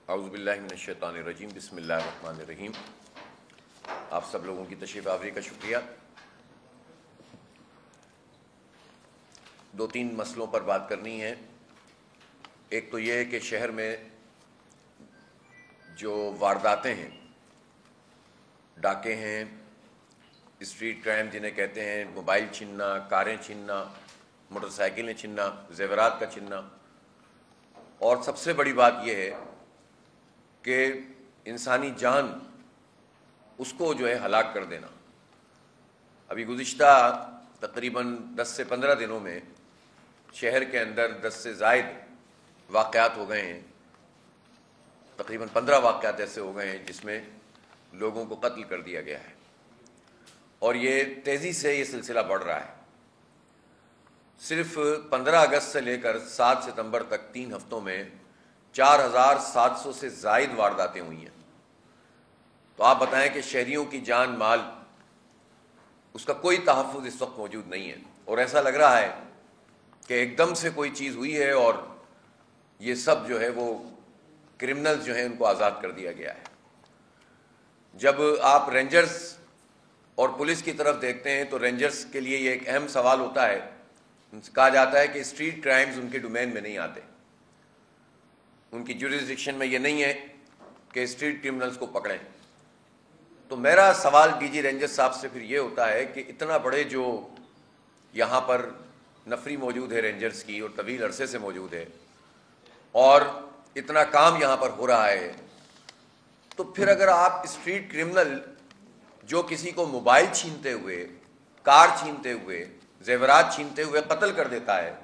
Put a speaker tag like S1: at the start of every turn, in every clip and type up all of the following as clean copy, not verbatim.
S1: اعوذ باللہ من الشیطان الرجیم بسم اللہ الرحمن الرحیم۔ آپ سب لوگوں کی تشریف آوری کا شکریہ۔ دو تین مسئلوں پر بات کرنی ہے۔ ایک تو یہ ہے کہ شہر میں جو وارداتیں ہیں، ڈاکے ہیں، اسٹریٹ کرائم جنہیں کہتے ہیں، موبائل چھیننا، کاریں چھیننا، موٹر سائیکلیں چھیننا، زیورات کا چھیننا، اور سب سے بڑی بات یہ ہے کہ انسانی جان اس کو جو ہے ہلاک کر دینا۔ ابھی گزشتہ تقریباً 10 سے 15 دنوں میں شہر کے اندر 10 سے زائد واقعات ہو گئے ہیں، تقریباً 15 واقعات ایسے ہو گئے ہیں جس میں لوگوں کو قتل کر دیا گیا ہے، اور یہ تیزی سے یہ سلسلہ بڑھ رہا ہے۔ صرف 15 اگست سے لے کر 7 ستمبر تک 3 ہفتوں میں 4700 سے زائد وارداتیں ہوئی ہیں۔ تو آپ بتائیں کہ شہریوں کی جان مال اس کا کوئی تحفظ اس وقت موجود نہیں ہے، اور ایسا لگ رہا ہے کہ ایک دم سے کوئی چیز ہوئی ہے اور یہ سب جو ہے وہ کرمنلز جو ہیں ان کو آزاد کر دیا گیا ہے۔ جب آپ رینجرز اور پولیس کی طرف دیکھتے ہیں تو رینجرز کے لیے یہ ایک اہم سوال ہوتا ہے، کہا جاتا ہے کہ اسٹریٹ کرائمز ان کے ڈومین میں نہیں آتے، ان کی جوریسڈکشن میں یہ نہیں ہے کہ اسٹریٹ کرمنلز کو پکڑیں۔ تو میرا سوال ڈی جی رینجر صاحب سے پھر یہ ہوتا ہے کہ اتنا بڑے جو یہاں پر نفری موجود ہے رینجرز کی، اور طویل عرصے سے موجود ہے، اور اتنا کام یہاں پر ہو رہا ہے، تو پھر اگر آپ اسٹریٹ کرمنل جو کسی کو موبائل چھینتے ہوئے، کار چھینتے ہوئے، زیورات چھینتے ہوئے قتل کر دیتا ہے،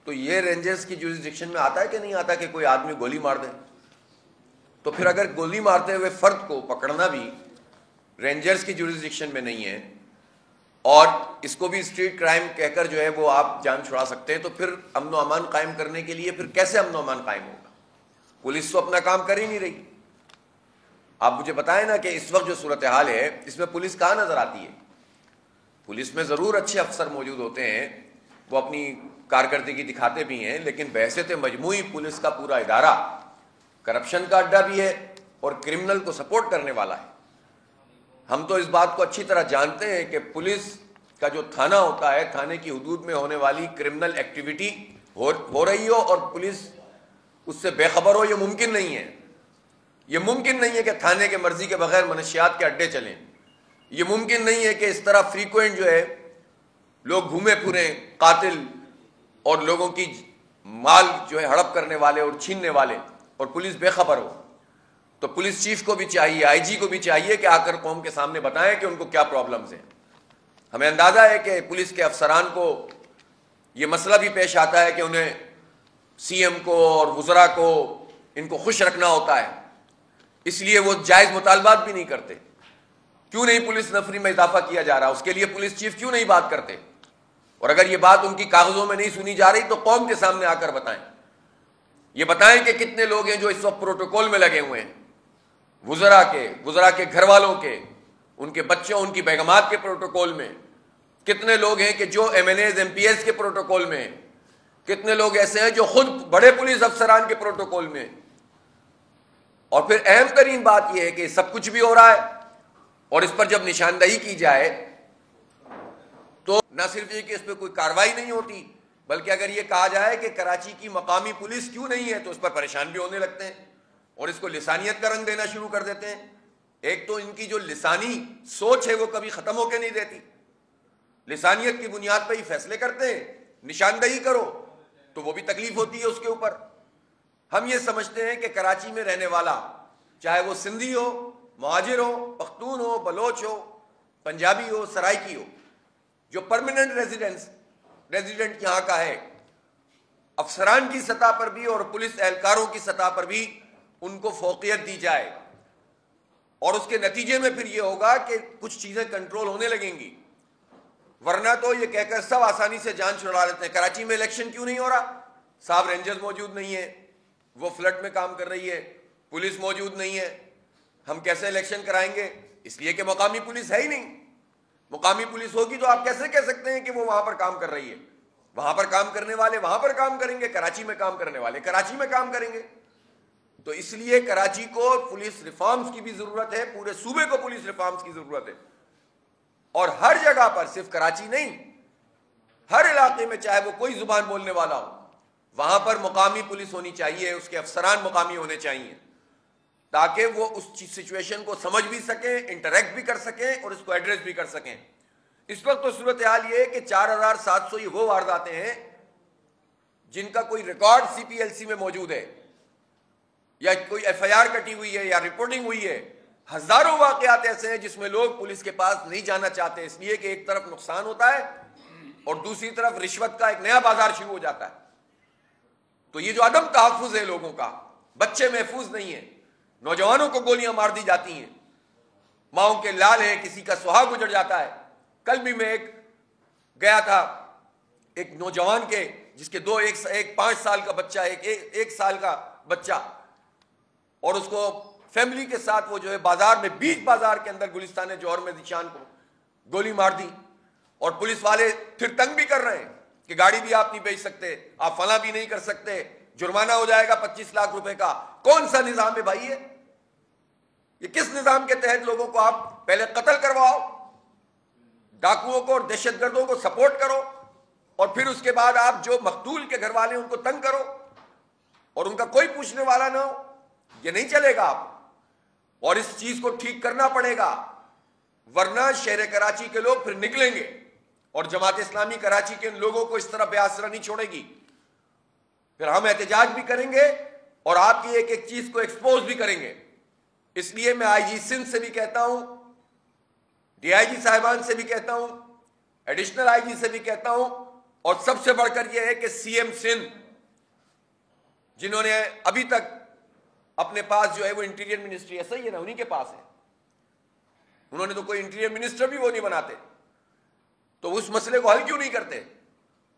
S1: تو یہ رینجرز کی جوریسڈکشن میں آتا ہے کہ نہیں آتا کہ کوئی آدمی گولی مار دے؟ تو پھر اگر گولی مارتے ہوئے فرد کو پکڑنا بھی رینجرز کی جوریسڈکشن میں نہیں ہے، اور اس کو بھی اسٹریٹ کرائم کہہ کر جو ہے وہ آپ جان چھڑا سکتے ہیں، تو پھر امن و امان قائم کرنے کے لیے پھر کیسے امن و امان قائم ہوگا؟ پولیس تو اپنا کام کر ہی نہیں رہی۔ آپ مجھے بتائیں نا کہ اس وقت جو صورتحال ہے اس میں پولیس کہاں نظر آتی ہے؟ پولیس میں ضرور اچھے افسر موجود ہوتے ہیں، وہ اپنی کارکردگی دکھاتے بھی ہیں، لیکن بحیثیت مجموعی پولیس کا پورا ادارہ کرپشن کا اڈا بھی ہے اور کرمنل کو سپورٹ کرنے والا ہے۔ ہم تو اس بات کو اچھی طرح جانتے ہیں کہ پولیس کا جو تھانہ ہوتا ہے، تھانے کی حدود میں ہونے والی کرمنل ایکٹیویٹی ہو رہی ہو اور پولیس اس سے بے خبر ہو، یہ ممکن نہیں ہے۔ یہ ممکن نہیں ہے کہ تھانے کے مرضی کے بغیر منشیات کے اڈے چلیں۔ یہ ممکن نہیں ہے کہ اس طرح فریکوینٹ جو ہے لوگ گھومے پھریں، قاتل اور لوگوں کی مال جو ہے ہڑپ کرنے والے اور چھیننے والے، اور پولیس بے خبر ہو۔ تو پولیس چیف کو بھی چاہیے، آئی جی کو بھی چاہیے کہ آ کر قوم کے سامنے بتائیں کہ ان کو کیا پرابلمز ہیں۔ ہمیں اندازہ ہے کہ پولیس کے افسران کو یہ مسئلہ بھی پیش آتا ہے کہ انہیں سی ایم کو اور وزراء کو ان کو خوش رکھنا ہوتا ہے، اس لیے وہ جائز مطالبات بھی نہیں کرتے۔ کیوں نہیں پولیس نفری میں اضافہ کیا جا رہا، اس کے لیے پولیس چیف کیوں نہیں بات کرتے؟ اور اگر یہ بات ان کی کاغذوں میں نہیں سنی جا رہی تو قوم کے سامنے آ کر بتائیں۔ یہ بتائیں کہ کتنے لوگ ہیں جو اس وقت پروٹوکول میں لگے ہوئے ہیں، وزراء کے گھر والوں کے، ان کے بچوں، ان کی بیگمات کے پروٹوکول میں، کتنے لوگ ہیں کہ جو M N S, M P S کے پروٹوکول میں، کتنے لوگ ایسے ہیں جو خود بڑے پولیس افسران کے پروٹوکول میں۔ اور پھر اہم ترین بات یہ ہے کہ سب کچھ بھی ہو رہا ہے، اور اس پر جب نشاندہی کی جائے تو نہ صرف یہ کہ اس پہ کوئی کارروائی نہیں ہوتی، بلکہ اگر یہ کہا جائے کہ کراچی کی مقامی پولیس کیوں نہیں ہے تو اس پر پریشان بھی ہونے لگتے ہیں اور اس کو لسانیت کا رنگ دینا شروع کر دیتے ہیں۔ ایک تو ان کی جو لسانی سوچ ہے وہ کبھی ختم ہو کے نہیں دیتی، لسانیت کی بنیاد پہ ہی فیصلے کرتے ہیں، نشاندہی کرو تو وہ بھی تکلیف ہوتی ہے اس کے اوپر۔ ہم یہ سمجھتے ہیں کہ کراچی میں رہنے والا، چاہے وہ سندھی ہو، مہاجر ہو، پختون ہو، بلوچ ہو، پنجابی ہو، سرائکی ہو، جو پرماننٹ ریزیڈنٹ یہاں کا ہے، افسران کی سطح پر بھی اور پولیس اہلکاروں کی سطح پر بھی ان کو فوقیت دی جائے، اور اس کے نتیجے میں پھر یہ ہوگا کہ کچھ چیزیں کنٹرول ہونے لگیں گی۔ ورنہ تو یہ کہہ کر سب آسانی سے جان چھڑا لیتے ہیں۔ کراچی میں الیکشن کیوں نہیں ہو رہا؟ صاحب رینجرز موجود نہیں ہے، وہ فلڈ میں کام کر رہی ہے، پولیس موجود نہیں ہے، ہم کیسے الیکشن کرائیں گے؟ اس لیے کہ مقامی پولیس ہے ہی نہیں۔ مقامی پولیس ہوگی تو آپ کیسے کہہ سکتے ہیں کہ وہ وہاں پر کام کر رہی ہے؟ وہاں پر کام کرنے والے وہاں پر کام کریں گے، کراچی میں کام کرنے والے کراچی میں کام کریں گے۔ تو اس لیے کراچی کو پولیس ریفارمز کی بھی ضرورت ہے، پورے صوبے کو پولیس ریفارمز کی ضرورت ہے، اور ہر جگہ پر، صرف کراچی نہیں، ہر علاقے میں چاہے وہ کوئی زبان بولنے والا ہو، وہاں پر مقامی پولیس ہونی چاہیے، اس کے افسران مقامی ہونے چاہیے، تاکہ وہ اس سچویشن کو سمجھ بھی سکیں، انٹریکٹ بھی کر سکیں اور اس کو ایڈریس بھی کر سکیں۔ اس وقت تو صورتحال یہ ہے کہ 4700 یہ وہ وارداتیں ہیں جن کا کوئی ریکارڈ سی پی ایل سی میں موجود ہے، یا کوئی ایف آئی آر کٹی ہوئی ہے یا رپورٹنگ ہوئی ہے۔ ہزاروں واقعات ایسے ہیں جس میں لوگ پولیس کے پاس نہیں جانا چاہتے، اس لیے کہ ایک طرف نقصان ہوتا ہے اور دوسری طرف رشوت کا ایک نیا بازار شروع ہو جاتا ہے۔ تو یہ جو عدم تحفظ ہے لوگوں کا، بچے محفوظ نہیں ہیں، نوجوانوں کو گولیاں مار دی جاتی ہیں، ماؤں کے لال ہیں، کسی کا سہاگ اجڑ جاتا ہے۔ کل بھی میں گیا تھا ایک نوجوان کے، جس کے ایک 5 سال کا بچہ، ایک سال کا بچہ، اور اس کو فیملی کے ساتھ وہ جو ہے بازار میں، بیچ بازار کے اندر گلستان جوہر میں ذیشان کو گولی مار دی، اور پولیس والے پھر تنگ بھی کر رہے ہیں کہ گاڑی بھی آپ نہیں بیچ سکتے، آپ فلاں بھی نہیں کر سکتے، جرمانہ ہو جائے گا 25 لاکھ روپے کا۔ کون سا نظام ہے بھائی یہ کس نظام کے تحت لوگوں کو آپ پہلے قتل کرواؤ، ڈاکوؤں کو اور دہشت گردوں کو سپورٹ کرو، اور پھر اس کے بعد آپ جو مقتول کے گھر والے ہیں ان کو تنگ کرو اور ان کا کوئی پوچھنے والا نہ ہو؟ یہ نہیں چلے گا آپ، اور اس چیز کو ٹھیک کرنا پڑے گا، ورنہ شہر کراچی کے لوگ پھر نکلیں گے، اور جماعت اسلامی کراچی کے ان لوگوں کو اس طرح بے آسرا نہیں چھوڑے گی۔ پھر ہم احتجاج بھی کریں گے اور آپ کی ایک ایک چیز کو ایکسپوز بھی کریں گے۔ اس لیے میں آئی جی سندھ سے بھی کہتا ہوں، ڈی آئی جی صاحبان سے بھی کہتا ہوں، ایڈیشنل آئی جی سے بھی کہتا ہوں، اور سب سے بڑھ کر یہ ہے کہ سی ایم سندھ، جنہوں نے ابھی تک اپنے پاس جو ہے وہ انٹیریئر منسٹری ایسا ہی ہے نا، انہی کے پاس ہے، انہوں نے تو کوئی انٹیریئر منسٹر بھی وہ نہیں بناتے، تو اس مسئلے کو حل کیوں نہیں کرتے؟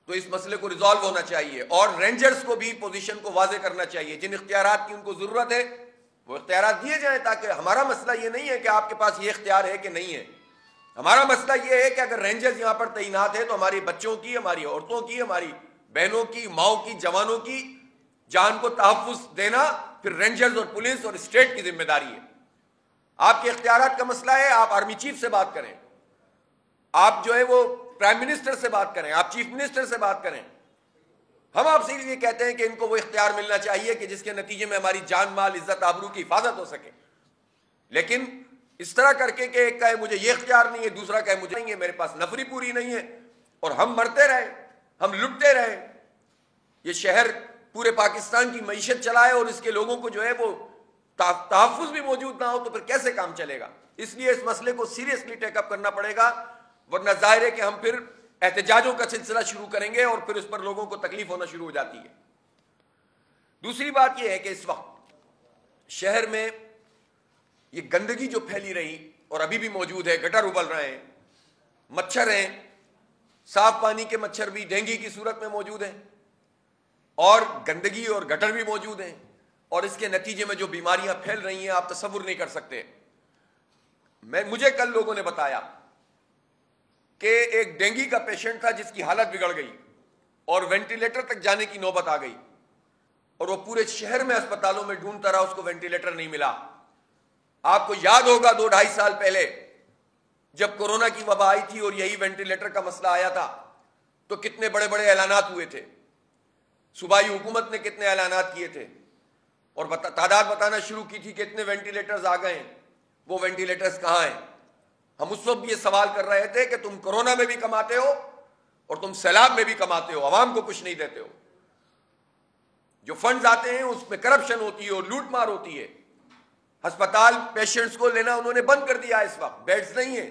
S1: تو اس مسئلے کو ریزالو ہونا چاہیے، اور رینجرز کو بھی پوزیشن کو واضح کرنا چاہیے، جن اختیارات کی ان کو ضرورت ہے وہ اختیارات دیے جائیں، تاکہ ہمارا مسئلہ یہ نہیں ہے کہ آپ کے پاس یہ اختیار ہے کہ نہیں ہے، ہمارا مسئلہ یہ ہے کہ اگر رینجرز یہاں پر تعینات ہے تو ہماری بچوں کی، ہماری عورتوں کی، ہماری بہنوں کی، ماؤں کی، جوانوں کی جان کو تحفظ دینا پھر رینجرز اور پولیس اور اسٹیٹ کی ذمہ داری ہے۔ آپ کے اختیارات کا مسئلہ ہے، آپ آرمی چیف سے بات کریں، آپ جو ہے وہ پرائم منسٹر سے بات کریں، آپ چیف منسٹر سے بات کریں۔ ہم آپ سے یہ کہتے ہیں کہ ان کو وہ اختیار ملنا چاہیے کہ جس کے نتیجے میں ہماری جان مال عزت آبرو کی حفاظت ہو سکے، لیکن اس طرح کر کے کہ ایک کہے مجھے یہ اختیار نہیں ہے، دوسرا کہے مجھے نہیں ہے، میرے پاس نفری پوری نہیں ہے، اور ہم مرتے رہے، ہم لٹتے رہے، یہ شہر پورے پاکستان کی معیشت چلائے اور اس کے لوگوں کو جو ہے وہ تحفظ بھی موجود نہ ہو، تو پھر کیسے کام چلے گا؟ اس لیے اس مسئلے کو سیریسلی ٹیک اپ کرنا پڑے گا، ورنہ ظاہر ہے کہ ہم پھر احتجاجوں کا سلسلہ شروع کریں گے اور پھر اس پر لوگوں کو تکلیف ہونا شروع ہو جاتی ہے۔ دوسری بات یہ ہے کہ اس وقت شہر میں یہ گندگی جو پھیلی رہی اور ابھی بھی موجود ہے، گٹر ابل رہے ہیں، مچھر ہیں، صاف پانی کے مچھر بھی ڈینگی کی صورت میں موجود ہیں، اور گندگی اور گٹر بھی موجود ہیں، اور اس کے نتیجے میں جو بیماریاں پھیل رہی ہیں آپ تصور نہیں کر سکتے۔ مجھے کل لوگوں نے بتایا کہ ایک ڈینگی کا پیشنٹ تھا جس کی حالت بگڑ گئی اور وینٹیلیٹر تک جانے کی نوبت آ گئی، اور وہ پورے شہر میں اسپتالوں میں ڈھونڈتا رہا، اس کو وینٹیلیٹر نہیں ملا۔ آپ کو یاد ہوگا 2-2.5 سال پہلے جب کورونا کی وبا آئی تھی اور یہی وینٹیلیٹر کا مسئلہ آیا تھا تو کتنے بڑے بڑے اعلانات ہوئے تھے، صوبائی حکومت نے کتنے اعلانات کیے تھے اور تعداد بتانا شروع کی تھی کہ اتنے وینٹیلیٹرز آ گئے ہیں۔ وہ وینٹیلیٹرز کہاں ہیں؟ ہم اس وقت بھی یہ سوال کر رہے تھے کہ تم کورونا میں بھی کماتے ہو اور تم سیلاب میں بھی کماتے ہو، عوام کو کچھ نہیں دیتے ہو، جو فنڈز آتے ہیں اس میں کرپشن ہوتی ہے اور لوٹ مار ہوتی ہے۔ ہسپتال پیشنٹس کو لینا انہوں نے بند کر دیا، اس وقت بیڈز نہیں ہیں۔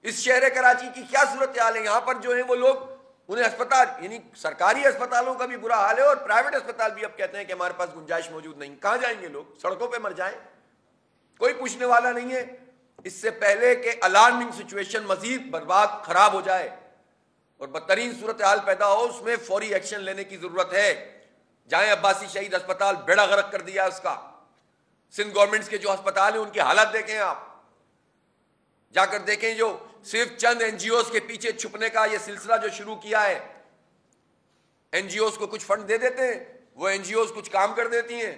S1: اس شہر کراچی کی کیا صورتحال ہے؟ یہاں پر جو ہیں وہ لوگ انہیں اسپتال، یعنی سرکاری اسپتالوں کا بھی برا حال ہے اور پرائیویٹ اسپتال بھی اب کہتے ہیں کہ ہمارے پاس گنجائش موجود نہیں۔ کہاں جائیں گے لوگ؟ سڑکوں پہ مر جائیں، کوئی پوچھنے والا نہیں ہے۔ اس سے پہلے کہ الارمنگ سچویشن مزید برباد خراب ہو جائے اور بدترین صورتحال پیدا ہو، اس میں فوری ایکشن لینے کی ضرورت ہے۔ جائیں عباسی شہید اسپتال بیڑا غرق کر دیا اس کا، سندھ گورنمنٹس کے جو اسپتال ہیں ان کی حالت دیکھیں، آپ جا کر دیکھیں، جو صرف چند این جی اوز کے پیچھے چھپنے کا یہ سلسلہ جو شروع کیا ہے، این جی اوز کو کچھ فنڈ دے دیتے ہیں، وہ این جی اوز کچھ کام کر دیتی ہیں،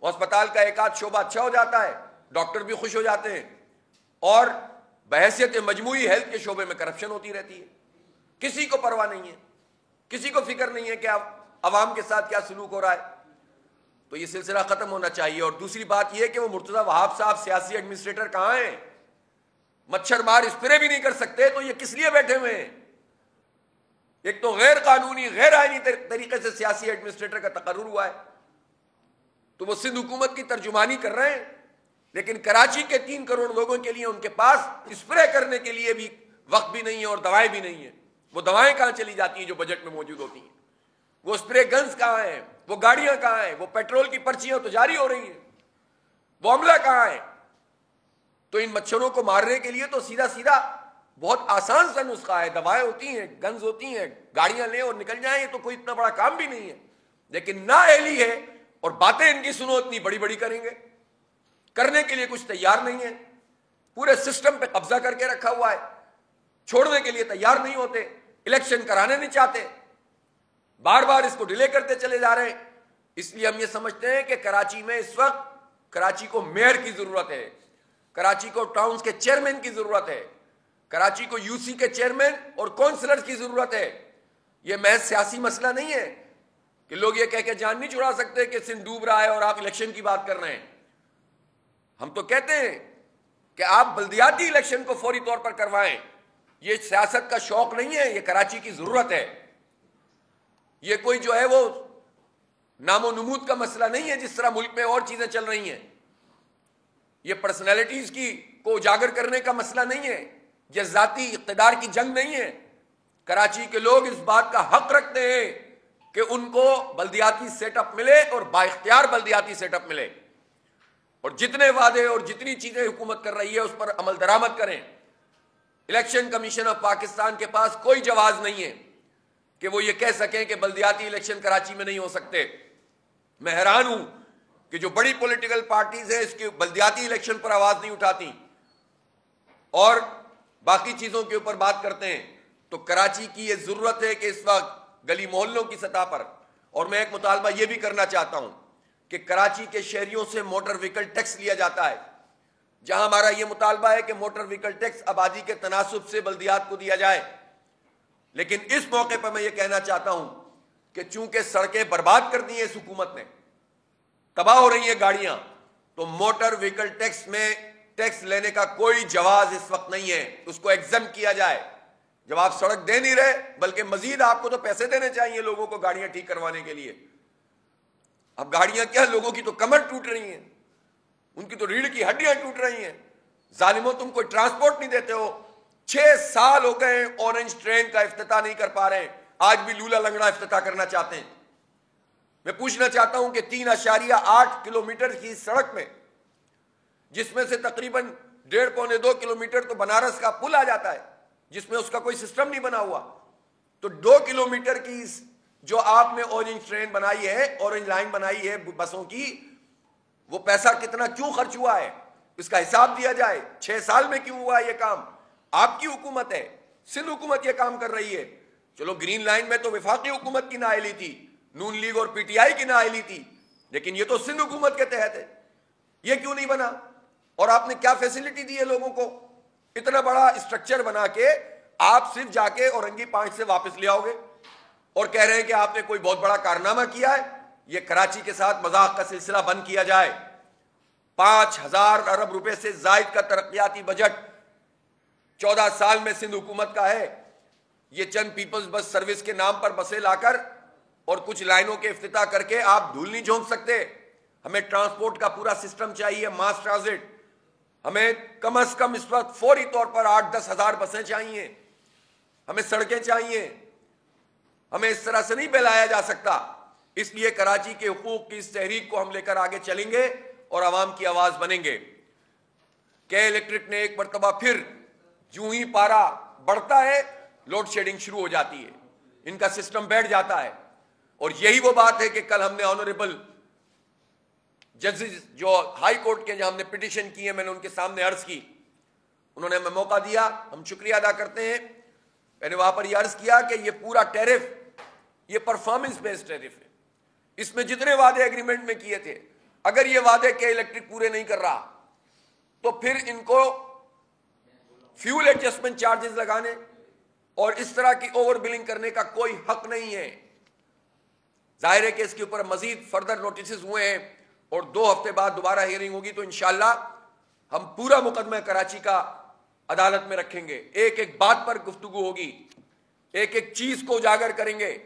S1: ہسپتال کا ایک آدھ شعبہ اچھا ہو جاتا ہے، ڈاکٹر بھی خوش ہو جاتے ہیں، اور بحیثیت مجموعی ہیلتھ کے شعبے میں کرپشن ہوتی رہتی ہے. کسی کو پرواہ نہیں ہے، کسی کو فکر نہیں ہے کہ عوام کے ساتھ کیا سلوک ہو رہا ہے. تو یہ سلسلہ ختم ہونا چاہیے. اور دوسری بات یہ کہ وہ مرتضی وہاب صاحب سیاسی ایڈمنسٹریٹر کہاں ہیں؟ مچھر مار اسپرے بھی نہیں کر سکتے تو یہ کس لیے بیٹھے ہوئے ہیں؟ ایک تو غیر قانونی غیر آئینی طریقے سے سیاسی ایڈمنسٹریٹر کا تقرر ہوا ہے، تو وہ سندھ حکومت کی ترجمانی کر رہے ہیں، لیکن کراچی کے 3 کروڑ لوگوں کے لیے ان کے پاس اسپرے کرنے کے لیے بھی وقت بھی نہیں ہے اور دوائیں بھی نہیں ہیں. وہ دوائیں کہاں چلی جاتی ہیں جو بجٹ میں موجود ہوتی ہیں؟ وہ اسپرے گنز کہاں ہیں؟ وہ گاڑیاں کہاں ہیں؟ وہ پیٹرول کی پرچیاں تو جاری ہو رہی ہیں، وہ عملہ کہاں ہے؟ تو ان مچھروں کو مارنے کے لیے تو سیدھا سیدھا بہت آسان سا نسخہ ہے، دوائیں ہوتی ہیں، گنز ہوتی ہیں، گاڑیاں لیں اور نکل جائیں. یہ تو کوئی اتنا بڑا کام بھی نہیں ہے، لیکن نااہلی ہے اور باتیں ان کی سنو اتنی بڑی بڑی کریں گے، کرنے کے لیے کچھ تیار نہیں ہے. پورے سسٹم پہ قبضہ کر کے رکھا ہوا ہے، چھوڑنے کے لیے تیار نہیں ہوتے، الیکشن کرانے نہیں چاہتے، بار بار اس کو ڈیلے کرتے چلے جا رہے ہیں. اس لیے ہم یہ سمجھتے ہیں کہ کراچی میں اس وقت کراچی کو میئر کی ضرورت ہے، کراچی کو ٹاؤنز کے چیئرمین کی ضرورت ہے، کراچی کو یو سی کے چیئرمین اور کونسلر کی ضرورت ہے. یہ محض سیاسی مسئلہ نہیں ہے کہ لوگ یہ کہہ کے جان نہیں چھڑا سکتے کہ سندھ ڈوب رہا ہے اور آپ الیکشن کی بات کر رہے ہیں. ہم تو کہتے ہیں کہ آپ بلدیاتی الیکشن کو فوری طور پر کروائیں. یہ سیاست کا شوق نہیں ہے، یہ کراچی کی ضرورت ہے. یہ کوئی جو ہے وہ نام و نمود کا مسئلہ نہیں ہے جس طرح ملک میں اور چیزیں چل رہی ہیں. یہ پرسنالٹیز کو اجاگر کرنے کا مسئلہ نہیں ہے، یہ ذاتی اقتدار کی جنگ نہیں ہے. کراچی کے لوگ اس بات کا حق رکھتے ہیں کہ ان کو بلدیاتی سیٹ اپ ملے اور با اختیار بلدیاتی سیٹ اپ ملے، اور جتنے وعدے اور جتنی چیزیں حکومت کر رہی ہے اس پر عمل درآمد کریں. الیکشن کمیشن آف پاکستان کے پاس کوئی جواز نہیں ہے کہ وہ یہ کہہ سکیں کہ بلدیاتی الیکشن کراچی میں نہیں ہو سکتے. میں حیران ہوں کہ جو بڑی پولیٹیکل پارٹیز ہیں اس کی بلدیاتی الیکشن پر آواز نہیں اٹھاتی اور باقی چیزوں کے اوپر بات کرتے ہیں. تو کراچی کی یہ ضرورت ہے کہ اس وقت گلی محلوں کی سطح پر، اور میں ایک مطالبہ یہ بھی کرنا چاہتا ہوں کہ کراچی کے شہریوں سے موٹر وہیکل ٹیکس لیا جاتا ہے، جہاں ہمارا یہ مطالبہ ہے کہ موٹر وہیکل ٹیکس آبادی کے تناسب سے بلدیات کو دیا جائے. لیکن اس موقع پر میں یہ کہنا چاہتا ہوں کہ چونکہ سڑکیں برباد کر دی ہیں اس حکومت نے، تباہ ہو رہی ہیں گاڑیاں، تو موٹر وہیکل ٹیکس میں ٹیکس لینے کا کوئی جواز اس وقت نہیں ہے. اس کو ایگزم کیا جائے. جب آپ سڑک دے نہیں رہے بلکہ مزید آپ کو تو پیسے دینے چاہیے لوگوں کو گاڑیاں ٹھیک کروانے کے لیے. اب گاڑیاں کیا، لوگوں کی تو کمر ٹوٹ رہی ہیں، ان کی تو ریڑھ کی ہڈیاں ٹوٹ رہی ہیں. ظالموں تم کوئی ٹرانسپورٹ نہیں دیتے ہو. 6 سال ہو گئے اورنج ٹرین کا افتتاح نہیں کر پا رہے ہیں، آج بھی لولا لنگڑا افتتاح کرنا چاہتے ہیں. میں پوچھنا چاہتا ہوں کہ 3.8 کلومیٹر کی سڑک میں، جس میں سے تقریباً 1.5-2 کلومیٹر تو بنارس کا پل آ جاتا ہے جس میں اس کا کوئی سسٹم نہیں بنا ہوا، تو 2 کلومیٹر کی جو آپ نے اورنج ٹرین بنائی ہے، اورنج لائن بنائی ہے بسوں کی، وہ پیسہ کتنا کیوں خرچ ہوا ہے اس کا حساب دیا جائے. 6 سال میں کیوں ہوا یہ کام؟ آپ کی حکومت ہے، سندھ حکومت یہ کام کر رہی ہے. چلو گرین لائن میں تو وفاقی حکومت کی نااہلی تھی، نون لیگ اور پی ٹی آئی کی نااہلی تھی، لیکن یہ تو سندھ حکومت کے تحت ہے. یہ کیوں نہیں بنا؟ اور آپ نے کیا فیسلٹی دی ہے لوگوں کو؟ اتنا بڑا اسٹرکچر بنا کے آپ صرف جا کے اورنگی 5 سے واپس لے آؤ گے اور کہہ رہے ہیں کہ آپ نے کوئی بہت بڑا کارنامہ کیا ہے. یہ کراچی کے ساتھ مذاق کا سلسلہ بند کیا جائے. 5,000 ارب روپے سے زائد کا ترقیاتی بجٹ 14 سال میں سندھ حکومت کا ہے. یہ چند پیپلز بس سروس کے نام پر بسیں لا کر اور کچھ لائنوں کے افتتاح کر کے آپ دھول نہیں جھونک سکتے. ہمیں ٹرانسپورٹ کا پورا سسٹم چاہیے، ماس ٹرانزٹ. ہمیں کم از کم اس وقت فوری طور پر 8-10 ہزار بسیں چاہیے، ہمیں سڑکیں چاہیے. ہمیں اس طرح سے نہیں بہلایا جا سکتا. اس لیے کراچی کے حقوق کی اس تحریک کو ہم لے کر آگے چلیں گے اور عوام کی آواز بنیں گے. کہ الیکٹرک نے ایک مرتبہ پھر جو ہی پارا بڑھتا ہے لوڈ شیڈنگ شروع ہو جاتی ہے، ان کا سسٹم بیٹھ جاتا ہے. اور یہی وہ بات ہے کہ کل ہم نے آنریبل ججز جو ہائی کورٹ کے جہاں ہم نے پٹیشن کی ہے، میں نے ان کے سامنے عرض کی، انہوں نے ہمیں موقع دیا، ہم شکریہ ادا کرتے ہیں. میں نے وہاں پر یہ عرض کیا کہ یہ پورا ٹیرف یہ پرفارمنس بیسڈ ٹیرف ہے. اس میں جتنے وعدے ایگریمنٹ میں کیے تھے اگر یہ وعدے کے الیکٹرک پورے نہیں کر رہا تو پھر ان کو فیول ایڈجسٹمنٹ چارجز لگانے اور اس طرح کی اوور بلنگ کرنے کا کوئی حق نہیں ہے. ظاہر ہے کہ اس کے اوپر مزید فردر نوٹسز ہوئے ہیں اور 2 ہفتے بعد دوبارہ ہیئرنگ ہوگی تو انشاءاللہ ہم پورا مقدمہ کراچی کا عدالت میں رکھیں گے. ایک ایک بات پر گفتگو ہوگی, ایک ایک چیز کو اجاگر کریں گے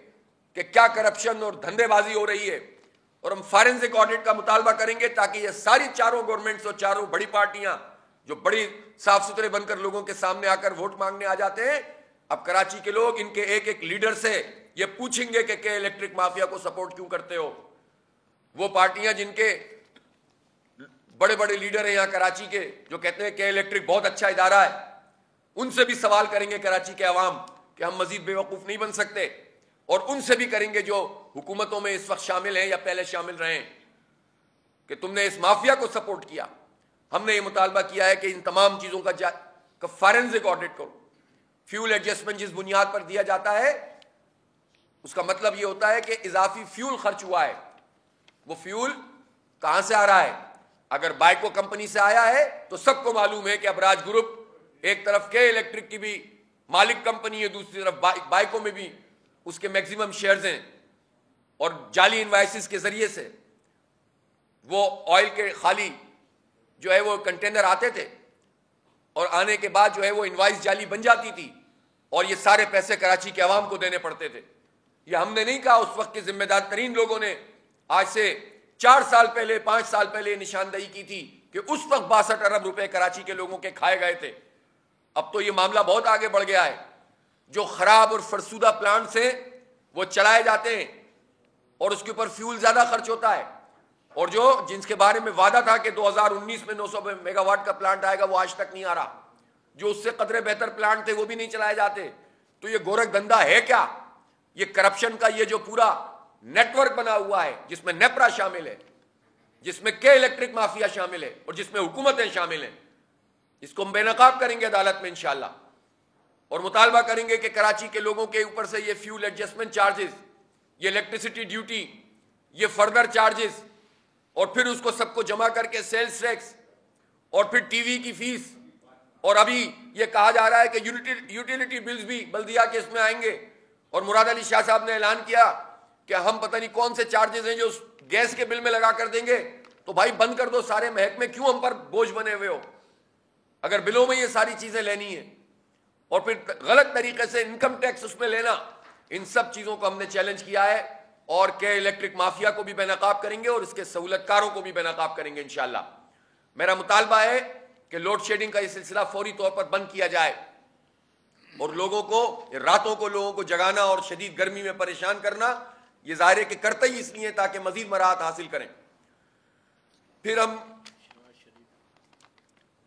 S1: کہ کیا کرپشن اور دھندے بازی ہو رہی ہے, اور ہم فارنسک آڈٹ کا مطالبہ کریں گے تاکہ یہ ساری چاروں گورنمنٹس اور چاروں بڑی پارٹیاں جو بڑی صاف ستھرے بن کر لوگوں کے سامنے آ کر ووٹ مانگنے آ جاتے ہیں, اب کراچی کے لوگ ان کے ایک ایک لیڈر سے یہ پوچھیں گے کہ الیکٹرک مافیا کو سپورٹ کیوں کرتے ہو. وہ پارٹیاں جن کے بڑے بڑے لیڈر ہیں یہاں کراچی کے جو کہتے ہیں کہ الیکٹرک بہت اچھا ادارہ ہے, ان سے بھی سوال کریں گے کراچی کے عوام کہ ہم مزید بیوقوف نہیں بن سکتے, اور ان سے بھی کریں گے جو حکومتوں میں اس وقت شامل ہیں یا پہلے شامل رہے ہیں کہ تم نے اس مافیا کو سپورٹ کیا. ہم نے یہ مطالبہ کیا ہے کہ ان تمام چیزوں کا فارنسک آڈٹ کرو. فیول ایڈجسٹمنٹ جس بنیاد پر دیا جاتا ہے اس کا مطلب یہ ہوتا ہے کہ اضافی فیول خرچ ہوا ہے, وہ فیول کہاں سے آ رہا ہے. اگر بائیکو کمپنی سے آیا ہے تو سب کو معلوم ہے کہ ابراج گروپ ایک طرف کے الیکٹرک کی بھی مالک کمپنی ہے, دوسری طرف بائیکو میں بھی اس کے میکسیمم شیئرز ہیں, اور جعلی انوائسز کے ذریعے سے وہ آئل کے خالی جو ہے وہ کنٹینر آتے تھے اور آنے کے بعد جو ہے وہ انوائس جعلی بن جاتی تھی اور یہ سارے پیسے کراچی کے عوام کو دینے پڑتے تھے. یہ ہم نے نہیں کہا, اس وقت کے ذمہ دار ترین لوگوں نے آج سے 4 سال پہلے 5 سال پہلے نشاندہی کی تھی کہ اس وقت 62 ارب روپے کراچی کے لوگوں کے کھائے گئے تھے. اب تو یہ معاملہ بہت آگے بڑھ گیا ہے. جو خراب اور فرسودہ پلانٹس ہیں وہ چلائے جاتے ہیں اور اس کے اوپر فیول زیادہ خرچ ہوتا ہے, اور جو جن کے بارے میں وعدہ تھا کہ 2019 میں 900 میگا واٹ کا پلانٹ آئے گا وہ آج تک نہیں آ رہا. جو اس سے قدرے بہتر پلانٹ تھے وہ بھی نہیں چلائے جاتے. تو یہ گورکھ دھندا ہے کیا؟ یہ کرپشن کا یہ جو پورا نیٹ ورک بنا ہوا ہے جس میں نیپرا شامل ہے, جس میں کے الیکٹرک مافیا شامل ہے اور جس میں حکومتیں شامل ہیں, اس کو ہم بے نقاب کریں گے عدالت میں انشاءاللہ, اور مطالبہ کریں گے کہ کراچی کے لوگوں کے اوپر سے یہ فیول ایڈجسٹمنٹ چارجز, یہ الیکٹریسٹی ڈیوٹی, یہ فردر چارجز, اور پھر اس کو سب کو جمع کر کے سیلز ٹیکس اور پھر ٹی وی کی فیس, اور ابھی یہ کہا جا رہا ہے کہ یوٹیلیٹی بلز بھی بلدیہ کے اس میں آئیں گے, اور مراد علی شاہ صاحب نے اعلان کیا کہ ہم پتہ نہیں کون سے چارجز ہیں جو گیس کے بل میں لگا کر دیں گے. تو بھائی بند کر دو سارے محکمے, کیوں ہم پر بوجھ بنے ہوئے ہو اگر بلوں میں یہ ساری چیزیں لینی ہیں, اور پھر غلط طریقے سے انکم ٹیکس اس میں لینا. ان سب چیزوں کو ہم نے چیلنج کیا ہے اور کہ الیکٹرک مافیا کو بھی بے نقاب کریں گے اور اس کے سہولت کاروں کو بھی بے نقاب کریں گے انشاءاللہ. میرا مطالبہ ہے کہ لوڈ شیڈنگ کا یہ سلسلہ فوری طور پر بند کیا جائے, اور لوگوں کو راتوں کو لوگوں کو جگانا اور شدید گرمی میں پریشان کرنا یہ ظاہر ہے کہ کرتے ہی اس لیے تاکہ مزید مراحت حاصل کریں. پھر ہم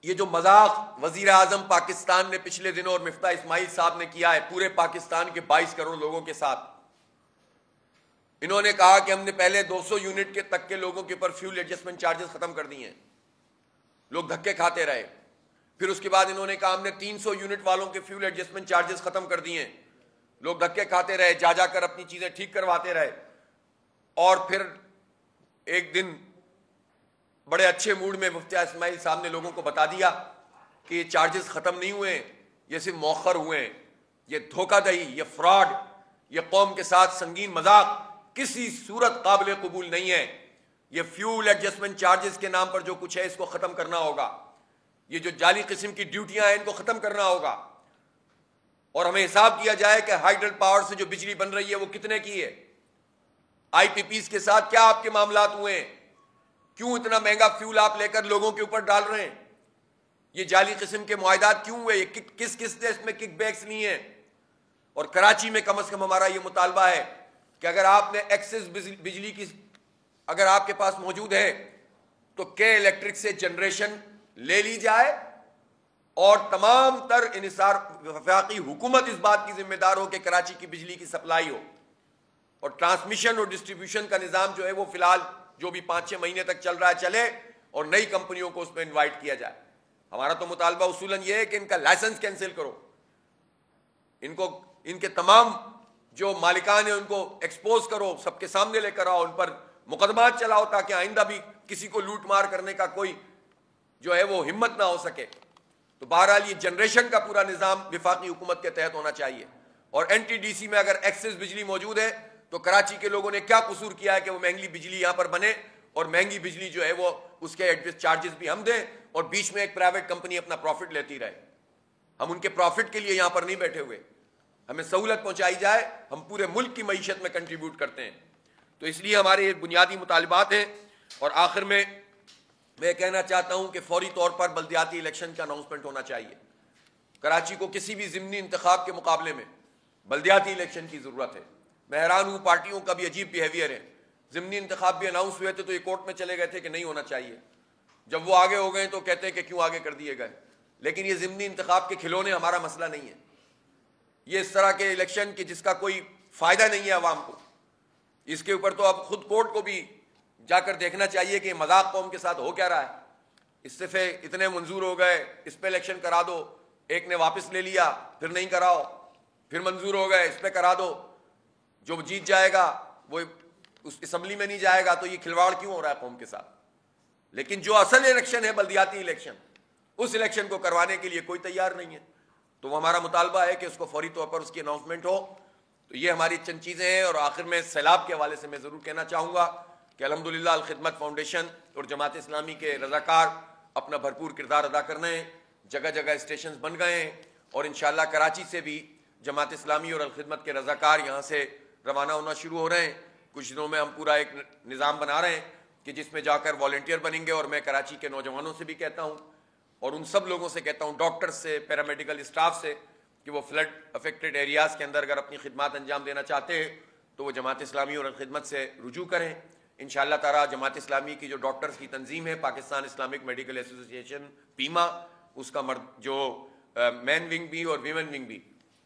S1: یہ جو مذاق وزیر اعظم پاکستان نے پچھلے دنوں اور مفتاح اسماعیل صاحب نے کیا ہے پورے پاکستان کے 22 کروڑ لوگوں کے ساتھ, انہوں نے کہا کہ ہم نے پہلے 200 یونٹ کے تک کے لوگوں کے اوپر فیول ایڈجسٹمنٹ چارجز ختم کر دیے ہیں, لوگ دھکے کھاتے رہے. پھر اس کے بعد انہوں نے کہا ہم نے 300 یونٹ والوں کے فیول ایڈجسٹمنٹ چارجز ختم کر دیے ہیں, لوگ دھکے کھاتے رہے, جا کر اپنی چیزیں ٹھیک کرواتے رہے. اور پھر ایک دن بڑے اچھے موڈ میں مفتی اسماعیل صاحب نے لوگوں کو بتا دیا کہ یہ چارجز ختم نہیں ہوئے ہیں, یہ صرف مؤخر ہوئے ہیں. یہ دھوکہ دہی, یہ فراڈ, یہ قوم کے ساتھ سنگین مذاق کسی صورت قابل قبول نہیں ہے. یہ فیول ایڈجسٹمنٹ چارجز کے نام پر جو کچھ ہے اس کو ختم کرنا ہوگا. یہ جو جعلی قسم کی ڈیوٹیاں ہیں ان کو ختم کرنا ہوگا, اور ہمیں حساب دیا جائے کہ ہائیڈل پاور سے جو بجلی بن رہی ہے وہ کتنے کی ہے, آئی پی پیز کے ساتھ کیا آپ کے معاملات ہوئے ہیں, کیوں اتنا مہنگا فیول آپ لے کر لوگوں کے اوپر ڈال رہے ہیں, یہ جعلی قسم کے معاہدات کیوں ہوئے, یہ کس نے اس میں کک بیکس لی ہیں. اور کراچی میں کم از کم ہمارا یہ مطالبہ ہے کہ اگر آپ نے ایکسس بجلی کی اگر آپ کے پاس موجود ہے تو کے الیکٹرک سے جنریشن لے لی جائے, اور تمام تر انحصار وفاقی حکومت اس بات کی ذمہ دار ہو کہ کراچی کی بجلی کی سپلائی ہو, اور ٹرانسمیشن اور ڈسٹریبیوشن کا نظام جو ہے وہ فی الحال جو بھی 5-6 مہینے تک چل رہا ہے چلے, اور نئی کمپنیوں کو اس میں انوائٹ کیا جائے. ہمارا تو مطالبہ اصولاً یہ ہے کہ ان کا لائسنس کینسل کرو, ان کے تمام جو مالکان ہیں ان کو ایکسپوز کرو, سب کے سامنے لے کر آؤ, ان پر مقدمات چلاؤ تاکہ آئندہ بھی کسی کو لوٹ مار کرنے کا کوئی جو ہے وہ ہمت نہ ہو سکے. تو بہرحال یہ جنریشن کا پورا نظام وفاقی حکومت کے تحت ہونا چاہیے. اور این ٹی ڈی سی میں اگر ایکسس بجلی موجود ہے تو کراچی کے لوگوں نے کیا قصور کیا ہے کہ وہ مہنگی بجلی یہاں پر بنے اور مہنگی بجلی جو ہے وہ اس کے ایڈوانس چارجز بھی ہم دیں اور بیچ میں ایک پرائیویٹ کمپنی اپنا پروفٹ لیتی رہے. ہم ان کے پروفٹ کے لیے یہاں پر نہیں بیٹھے ہوئے, ہمیں سہولت پہنچائی جائے, ہم پورے ملک کی معیشت میں کنٹریبیوٹ کرتے ہیں. تو اس لیے ہمارے یہ بنیادی مطالبات ہیں. اور آخر میں کہنا چاہتا ہوں کہ فوری طور پر بلدیاتی الیکشن کا اناؤنسمنٹ ہونا چاہیے. کراچی کو کسی بھی ضمنی انتخاب کے مقابلے میں بلدیاتی الیکشن کی ضرورت ہے. میں حیران ہوں, پارٹیوں کا بھی عجیب بیہیویئر ہے. ضمنی انتخاب بھی اناؤنس ہوئے تھے تو یہ کورٹ میں چلے گئے تھے کہ نہیں ہونا چاہیے, جب وہ آگے ہو گئے تو کہتے ہیں کہ کیوں آگے کر دیے گئے. لیکن یہ ضمنی انتخاب کے کھلونے ہمارا مسئلہ نہیں ہے. یہ اس طرح کے الیکشن کی جس کا کوئی فائدہ نہیں ہے عوام کو, اس کے اوپر تو اب خود کورٹ کو بھی جا کر دیکھنا چاہیے کہ مذاق قوم کے ساتھ ہو کیا رہا ہے. استعفے اتنے منظور ہو گئے, اس پہ الیکشن کرا دو, ایک نے واپس لے لیا, پھر نہیں کراؤ, پھر منظور ہو گئے اس پہ کرا دو, جو جیت جائے گا وہ اس اسمبلی میں نہیں جائے گا. تو یہ کھلواڑ کیوں ہو رہا ہے قوم کے ساتھ؟ لیکن جو اصل الیکشن ہے بلدیاتی الیکشن, اس الیکشن کو کروانے کے لیے کوئی تیار نہیں ہے. تو وہ ہمارا مطالبہ ہے کہ اس کو فوری طور پر اس کی اناؤنسمنٹ ہو. تو یہ ہماری چند چیزیں ہیں. اور آخر میں سیلاب کے حوالے سے میں ضرور کہنا چاہوں گا کہ الحمدللہ الخدمت فاؤنڈیشن اور جماعت اسلامی کے رضاکار اپنا بھرپور کردار ادا کر رہے ہیں. جگہ جگہ اسٹیشنز بن گئے ہیں اور انشاءاللہ کراچی سے بھی جماعت اسلامی اور الخدمت کے رضاکار یہاں سے روانہ ہونا شروع ہو رہے ہیں. کچھ دنوں میں ہم پورا ایک نظام بنا رہے ہیں کہ جس میں جا کر والنٹیئر بنیں گے. اور میں کراچی کے نوجوانوں سے بھی کہتا ہوں اور ان سب لوگوں سے کہتا ہوں, ڈاکٹر سے, پیرامیڈیکل اسٹاف سے, کہ وہ فلڈ افیکٹڈ ایریاز کے اندر اگر اپنی خدمات انجام دینا چاہتے ہیں تو وہ جماعت اسلامی اور الخدمت سے رجوع کریں. انشاءاللہ تعالی جماعت اسلامی کی جو ڈاکٹرز کی تنظیم ہے پاکستان اسلامک میڈیکل ایسوسی ایشن پیما, اس کا جو مین ونگ بھی اور ویمن ونگ بھی,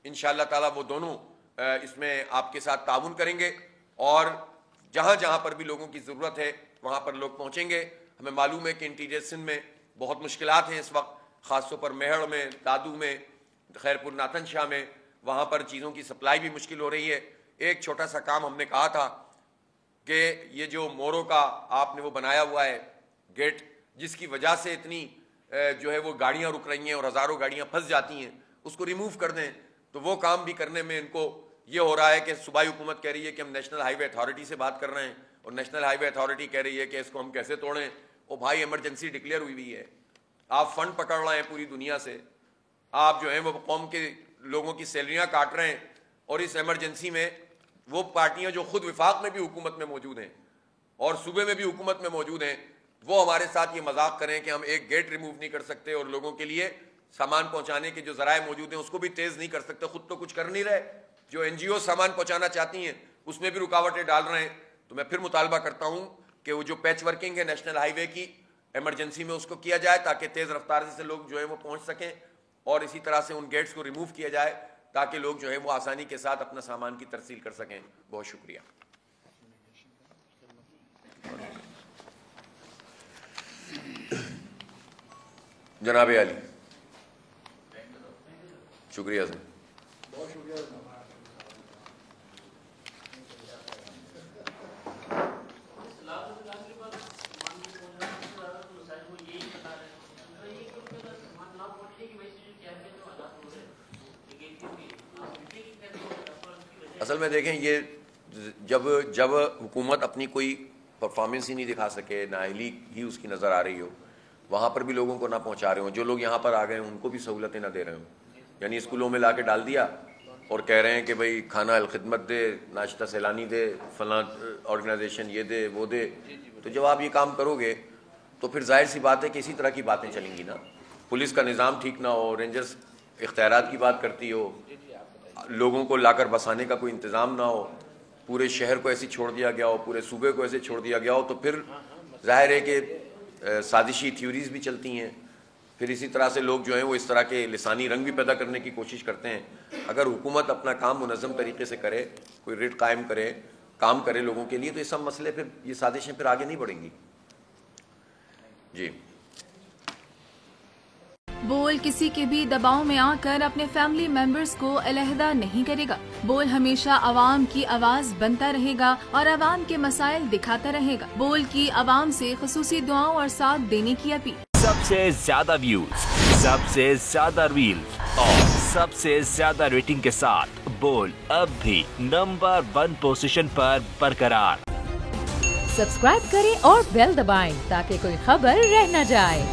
S1: انشاءاللہ تعالی وہ دونوں اس میں آپ کے ساتھ تعاون کریں گے. اور جہاں جہاں پر بھی لوگوں کی ضرورت ہے وہاں پر لوگ پہنچیں گے. ہمیں معلوم ہے کہ انٹیریئر سندھ میں بہت مشکلات ہیں اس وقت, خاص طور پر مہڑ میں, دادو میں, خیرپور ناتن شاہ میں, وہاں پر چیزوں کی سپلائی بھی مشکل ہو رہی ہے. ایک چھوٹا سا کام ہم نے کہا تھا کہ یہ جو مورو کا آپ نے وہ بنایا ہوا ہے گیٹ, جس کی وجہ سے اتنی جو ہے وہ گاڑیاں رک رہی ہیں اور ہزاروں گاڑیاں پھنس جاتی ہیں, اس کو ریموو کر دیں. تو وہ کام بھی کرنے میں ان کو یہ ہو رہا ہے کہ صوبائی حکومت کہہ رہی ہے کہ ہم نیشنل ہائی وے اتھارٹی سے بات کر رہے ہیں اور نیشنل ہائی وے اتھارٹی کہہ رہی ہے کہ اس کو ہم کیسے توڑیں. او بھائی, ایمرجنسی ڈکلیئر ہوئی ہے, آپ فنڈ پکڑ رہے ہیں پوری دنیا سے, آپ جو ہیں وہ قوم کے لوگوں کی سیلریاں کاٹ رہے ہیں, اور اس ایمرجنسی میں وہ پارٹیاں جو خود وفاق میں بھی حکومت میں موجود ہیں اور صوبے میں بھی حکومت میں موجود ہیں, وہ ہمارے ساتھ یہ مذاق کریں کہ ہم ایک گیٹ ریموو نہیں کر سکتے اور لوگوں کے لیے سامان پہنچانے کے جو ذرائع موجود ہیں اس کو بھی تیز نہیں کر سکتے. خود تو کچھ کر نہیں رہے, جو این جی او سامان پہنچانا چاہتی ہیں اس میں بھی رکاوٹیں ڈال رہے ہیں. تو میں پھر مطالبہ کرتا ہوں کہ وہ جو پیچ ورکنگ ہے نیشنل ہائی وے کی ایمرجنسی میں اس کو کیا جائے تاکہ تیز رفتار سے لوگ جو ہے وہ پہنچ سکیں, اور اسی طرح سے ان گیٹس کو ریموو کیا جائے تاکہ لوگ جو ہے وہ آسانی کے ساتھ اپنا سامان کی ترسیل کر سکیں. بہت شکریہ. جناب علی, شکریہ سر.
S2: بہت شکریہ.
S1: اصل میں دیکھیں, یہ جب حکومت اپنی کوئی پرفارمنس ہی نہیں دکھا سکے, نااہلی ہی اس کی نظر آ رہی ہو, وہاں پر بھی لوگوں کو نہ پہنچا رہے ہوں, جو لوگ یہاں پر آ گئے ہیں ان کو بھی سہولتیں نہ دے رہے ہوں. یعنی اسکولوں میں لا کے ڈال دیا اور کہہ رہے ہیں کہ بھئی کھانا الخدمت دے, ناشتہ سیلانی دے, فلاں آرگنائزیشن یہ دے وہ دے. تو جب آپ یہ کام کرو گے تو پھر ظاہر سی بات ہے کہ اسی طرح کی باتیں چلیں گی نا. پولیس کا نظام ٹھیک نہ ہو, رینجرز اختیارات کی بات کرتی ہو, لوگوں کو لا کر بسانے کا کوئی انتظام نہ ہو, پورے شہر کو ایسے چھوڑ دیا گیا ہو, پورے صوبے کو ایسے چھوڑ دیا گیا ہو, تو پھر ظاہر ہے کہ سازشی تھیوریز بھی چلتی ہیں. پھر اسی طرح سے لوگ جو ہیں وہ اس طرح کے لسانی رنگ بھی پیدا کرنے کی کوشش کرتے ہیں. اگر حکومت اپنا کام منظم طریقے سے کرے, کوئی ریٹ قائم کرے, کام کرے لوگوں کے لیے, تو یہ سب مسئلے پھر, یہ سازشیں پھر آگے نہیں بڑھیں گی. جی.
S2: بول کسی کے بھی دباؤ میں آ کر اپنے فیملی ممبرز کو علیحدہ نہیں کرے گا۔ بول ہمیشہ عوام کی آواز بنتا رہے گا اور عوام کے مسائل دکھاتا رہے گا۔ بول کی عوام سے خصوصی دعاؤں اور ساتھ دینے کی اپیل۔
S3: سب سے زیادہ ویوز، سب سے زیادہ ریلز اور سب سے زیادہ ریٹنگ کے ساتھ بول اب بھی نمبر 1 پوزیشن پر برقرار۔
S4: سبسکرائب کریں اور بیل دبائیں تاکہ کوئی خبر رہ نہ جائے۔